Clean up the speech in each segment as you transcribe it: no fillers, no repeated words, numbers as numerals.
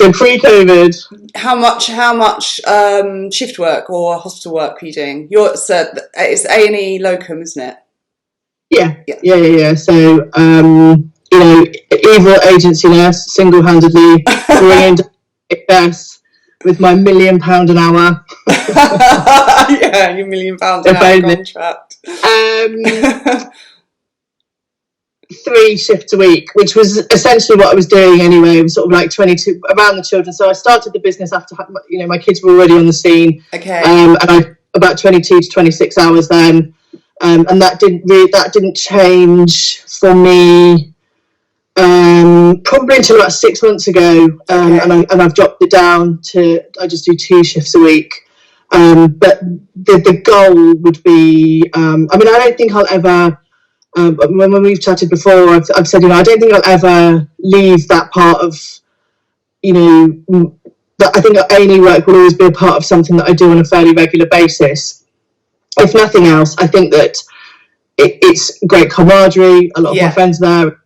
Yeah, pre-COVID. How much shift work or hospital work were you doing? It's A&E locum, isn't it? Yeah, Yeah. yeah. So, evil agency nurse, single-handedly bringing success with my £1 million an hour. Yeah, your £1 million an hour contract. 3 shifts a week, which was essentially what I was doing anyway. It was sort of like 22 around the children. So I started the business after my kids were already on the scene. Okay. And I about 22 to 26 hours then, and that didn't change for me probably until about 6 months ago. Okay. And I've dropped it down to I just do 2 shifts a week. But the goal would be I don't think I'll ever. When we've chatted before, I've said, I don't think I'll ever leave that part of, that I think A&E work will always be a part of something that I do on a fairly regular basis. If nothing else, I think that it's great camaraderie, a lot of my friends there.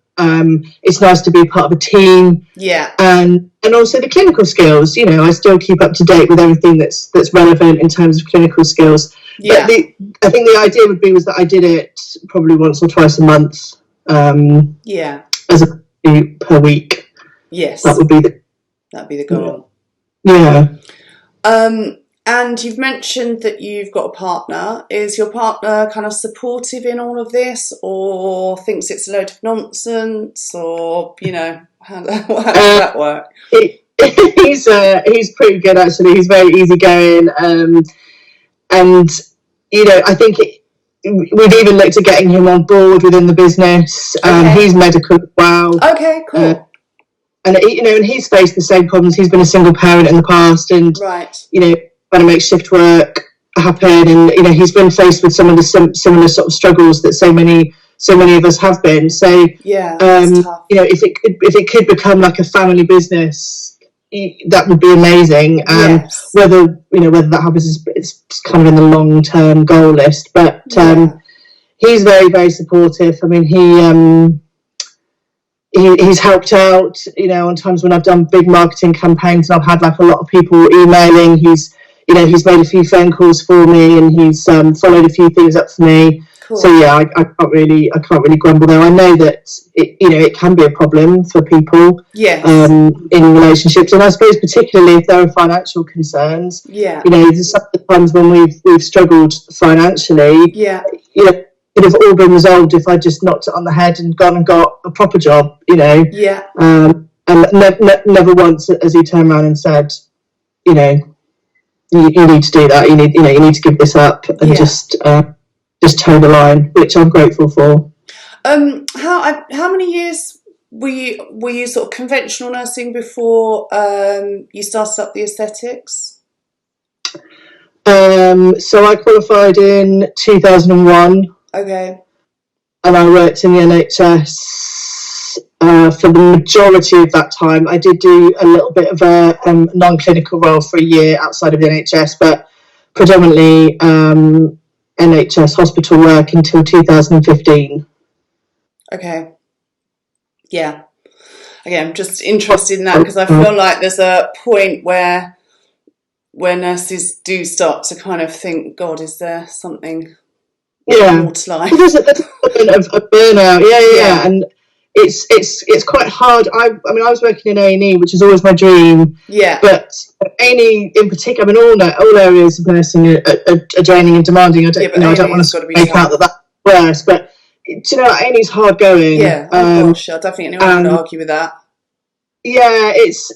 It's nice to be part of a team. Yeah. And also the clinical skills, I still keep up to date with everything that's relevant in terms of clinical skills. Yeah. But I think the idea was that I did it probably once or twice a month. As per week. Yes. That'd be the goal. Yeah. And you've mentioned that you've got a partner. Is your partner kind of supportive in all of this, or thinks it's a load of nonsense, or how does that work? He's pretty good actually. He's very easygoing, and I think we've even looked at getting him on board within the business. He's medical as well. Okay, cool. And he's faced the same problems. He's been a single parent in the past, and right. Trying to make shift work happen, and he's been faced with some of the similar sort of struggles that so many of us have been. So if it could become like a family business, that would be amazing. Yes. Whether that happens is kind of in the long-term goal list, but he's very, very supportive. I mean, he's helped out on times when I've done big marketing campaigns and I've had like a lot of people emailing. He's made a few phone calls for me, and he's followed a few things up for me. Cool. So yeah, I can't really grumble there. I know that it can be a problem for people in relationships, and I suppose particularly if there are financial concerns. Yeah. There's some of the times when we've struggled financially. Yeah. It would have all been resolved if I just knocked it on the head and gone and got a proper job. Yeah. And never once has he turned around and said, you need to do that. You need to give this up and just toe the line, which I'm grateful for. How many years were you sort of conventional nursing before you started up the aesthetics? So I qualified in 2001. Okay. And I worked in the NHS for the majority of that time. I did do a little bit of a non-clinical role for a year outside of the NHS, but predominantly NHS hospital work until 2015. Okay. Yeah. Again, I'm just interested in that because I feel like there's a point where nurses do start to kind of think, God, is there something more to life? There's a burnout. Yeah. And it's quite hard. I was working in A&E, which is always my dream. Yeah. But A&E in particular, all areas of nursing are draining and demanding. I don't want to make out that's worse, but A&E's hard going. Yeah. Oh gosh, I don't think anyone would argue with that. Yeah, it's.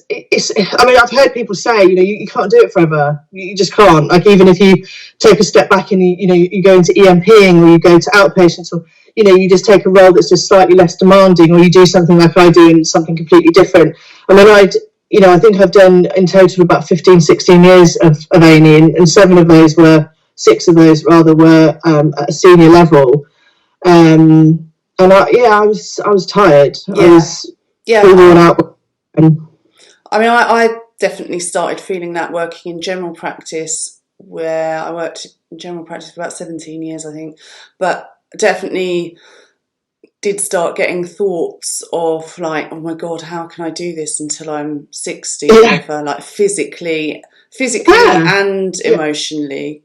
I've heard people say, you can't do it forever. You just can't. Like, even if you take a step back and you go into EMPing or you go to outpatients, or you just take a role that's just slightly less demanding, or you do something like I do and something completely different. I think I've done in total about 15, 16 years of A&E, and 6 of those were at a senior level. And I was tired. Yeah. I was worn out. I definitely started feeling that working in general practice, where I worked in general practice for about 17 years, I think. But definitely did start getting thoughts of like, oh my God, how can I do this until I'm 60, whatever, like physically and emotionally.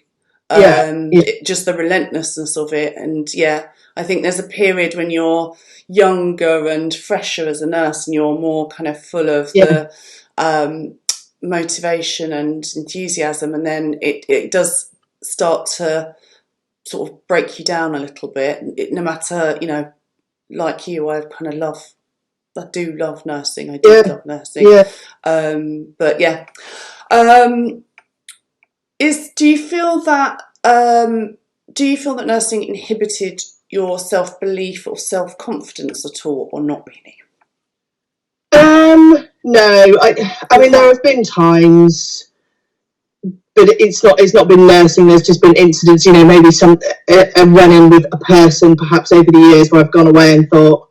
Just the relentlessness of it. And I think there's a period when you're younger and fresher as a nurse and you're more kind of full of the motivation and enthusiasm, and then it does start to sort of break you down a little bit. No matter, like you, I do love nursing. I do love nursing. But do you feel that nursing inhibited your self-belief or self-confidence at all, or not really? No, I mean, there have been times, but it's not been nursing. There's just been incidents, maybe a run-in with a person perhaps over the years where I've gone away and thought,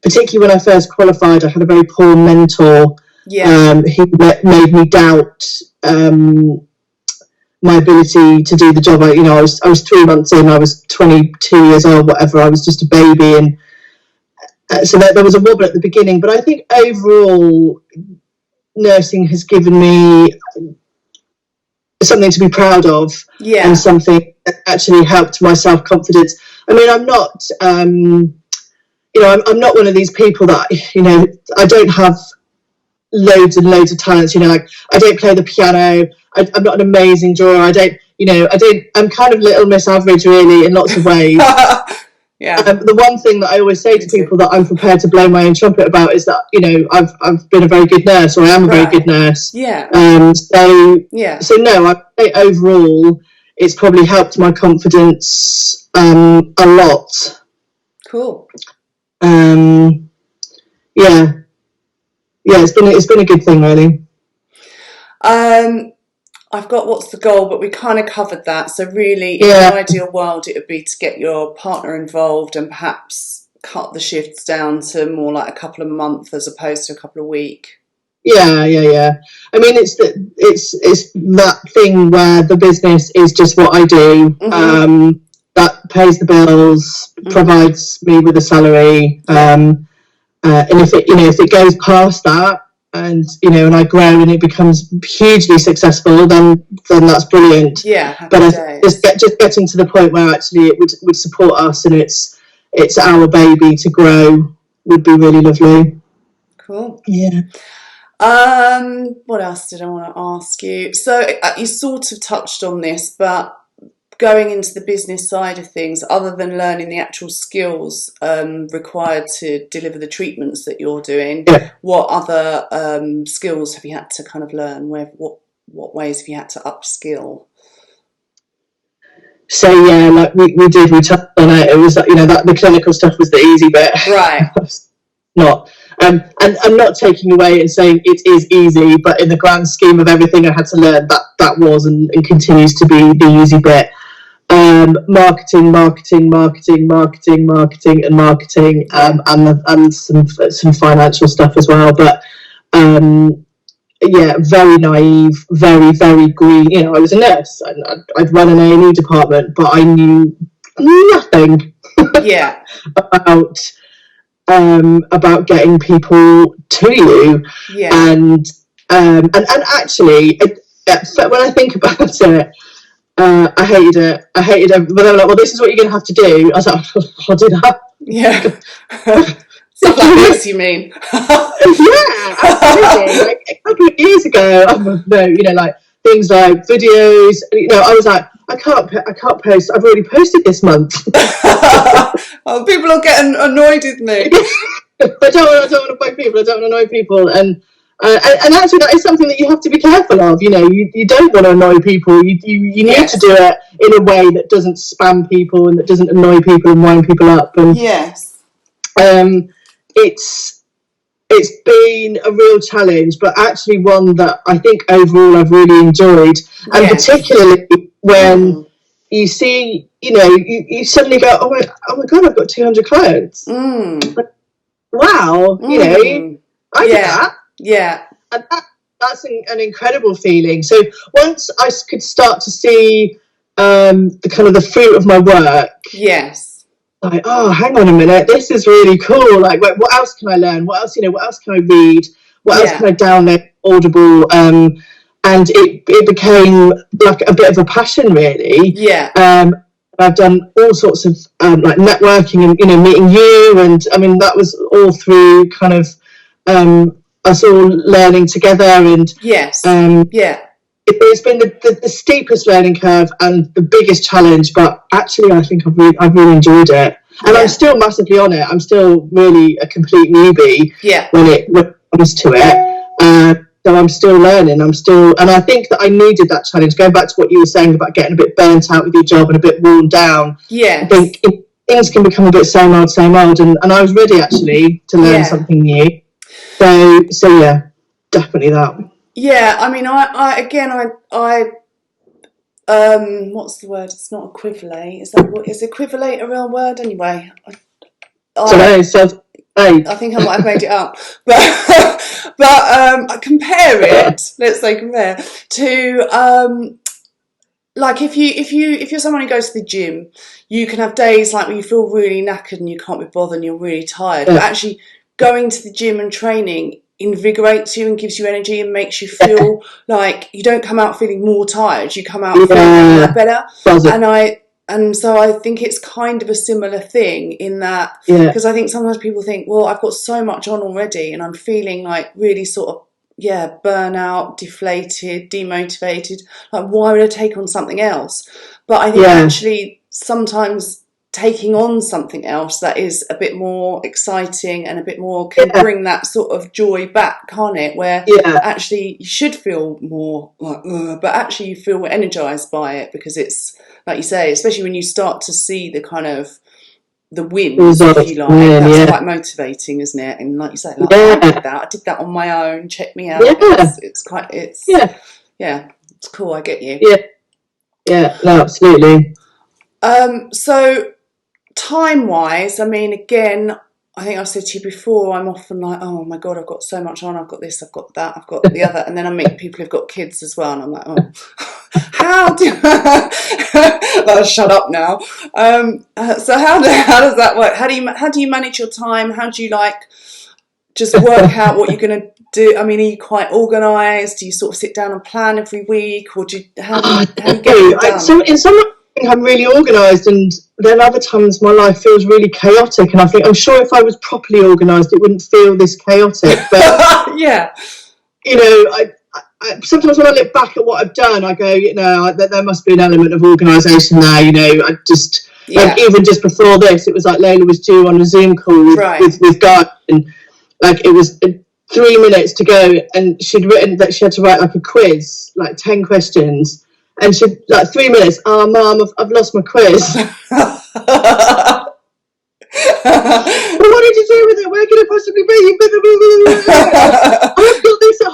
particularly when I first qualified, I had a very poor mentor who made me doubt my ability to do the job. I was 3 months in, I was 22 years old, whatever. I was just a baby, and so there was a wobble at the beginning. But I think overall, nursing has given me something to be proud of, and something that actually helped my self-confidence. I mean, I'm not, I'm not one of these people that, I don't have loads and loads of talents, like I don't play the piano, I'm not an amazing drawer, I'm kind of Little Miss Average really in lots of ways. The one thing that I always say to people that I'm prepared to blow my own trumpet about is that, I've been a very good nurse, or I am a very good nurse. So no, I say overall it's probably helped my confidence a lot. Cool. It's been a good thing, really. I've got what's the goal, but we kind of covered that. So really, in an ideal world, it would be to get your partner involved and perhaps cut the shifts down to more like a couple of months as opposed to a couple of weeks. Yeah. I mean, it's that thing where the business is just what I do. That pays the bills, provides me with a salary. And if it goes past that, and I grow and it becomes hugely successful, then that's brilliant. But just getting to the point where actually it would support us, and it's our baby to grow, would be really lovely. Cool. Yeah. What else did I want to ask you? So you sort of touched on this, but going into the business side of things, other than learning the actual skills required to deliver the treatments that you're doing, what other skills have you had to kind of learn? What ways have you had to upskill? So like we touched on it. It was that the clinical stuff was the easy bit, right? Not. And I'm not taking away and saying it is easy, but in the grand scheme of everything I had to learn, that was and continues to be the easy bit. Marketing, and some financial stuff as well. But very naive, very, very green. I was a nurse. I'd run an A&E department, but I knew nothing about getting people to you. And actually, when I think about it, I hated it. But they were like, well, this is what you're going to have to do. I was like, I'll do that. Stuff like this, you mean? Absolutely. Like a couple of years ago, like things like videos. I was like, I can't post. I've already posted this month. Oh, people are getting annoyed with me. I don't want to bug people. I don't want to annoy people. And actually, that is something that you have to be careful of. You don't want to annoy people. You need to do it in a way that doesn't spam people and that doesn't annoy people and wind people up. And it's been a real challenge, but actually one that I think overall I've really enjoyed. And particularly when you see, you suddenly go, oh my God, I've got 200 clients. Wow, I did that. Yeah. And that's an incredible feeling. So once I could start to see the kind of the fruit of my work. Yes. like, oh, hang on a minute, this is really cool. Like, what else can I learn? What else, what else can I read? What else can I download Audible? And it became like a bit of a passion, really. Yeah. I've done all sorts of like networking and meeting you, and I mean that was all through kind of us all learning together. And yes, it's been the steepest learning curve and the biggest challenge, but actually I think I've really enjoyed it, and I'm still massively on it. I'm still really a complete newbie when it comes to it. So I'm still learning. And I think that I needed that challenge. Going back to what you were saying about getting a bit burnt out with your job and a bit worn down. Yeah. I think things can become a bit same old, and I was ready actually to learn something new. So yeah, definitely that. Yeah, I mean, I what's the word? It's not equivalate. Is equivalate a real word anyway? I think I might have made it up, but I compare it. Let's say compare to like if you're someone who goes to the gym, you can have days like where you feel really knackered and you can't be bothered and you're really tired. But actually, going to the gym and training invigorates you and gives you energy and makes you feel like you don't come out feeling more tired. You come out feeling better. And so I think it's kind of a similar thing in that, because I think sometimes people think, well, I've got so much on already and I'm feeling like really sort of, burnout, deflated, demotivated. Like, why would I take on something else? But I think actually sometimes taking on something else that is a bit more exciting and a bit more can bring that sort of joy back, can't it? Where actually you should feel more like, but actually you feel energized by it because it's, like you say, especially when you start to see the kind of the wins, if you like, that's quite motivating, isn't it? And like you say, like, I did that on my own, check me out. It's cool, I get you. Yeah, no, absolutely. So time-wise, I mean, again, I think I've said to you before, I'm often like, oh my God, I've got so much on, I've got this, I've got that, I've got the other, and then I meet people who've got kids as well, and I'm like, oh, how do well, shut up now. So how does that work? How do you manage your time? How do you just work out what you're going to do? I mean, are you quite organised? Do you sort of sit down and plan every week, or how do you get it done? In some I'm really organised, and then other times my life feels really chaotic, and I think I'm sure if I was properly organised it wouldn't feel this chaotic, but I sometimes when I look back at what I've done I go, there must be an element of organisation there. I just like, even just before this it was like Layla was due on a Zoom call with Guy, and like it was 3 minutes to go, and she'd written that she had to write like a quiz, like 10 questions. And she, like, 3 minutes, oh, Mum, I've lost my quiz. Well, what did you do with it? Where could it possibly be? I've got this at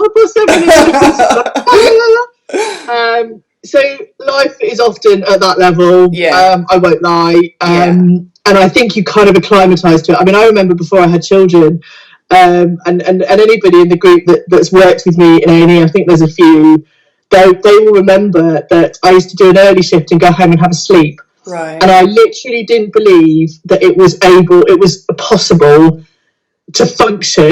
7:30. So life is often at that level. I won't lie. And I think you kind of acclimatise to it. I mean, I remember before I had children, and anybody in the group that's worked with me in A&E, I think there's a few, they will remember that I used to do an early shift and go home and have a sleep. Right. And I literally didn't believe that it was possible to function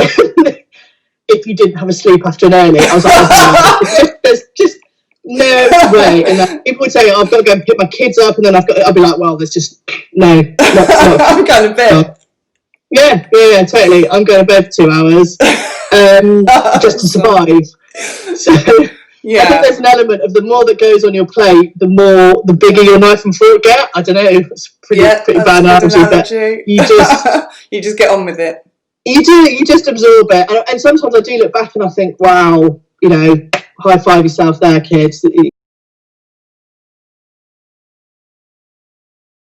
if you didn't have a sleep after an early. I was like, there's just no way. And people would say, I've got to go and pick my kids up, and then I'll be like, well, there's just no. I'm going to bed. Yeah, totally. I'm going to bed for 2 hours just to survive. So I think there's an element of the more that goes on your plate, the bigger your knife and fork get. I don't know. It's pretty bad analogy, but you just get on with it. You do. You just absorb it, and sometimes I do look back and I think, wow, high five yourself there, kids.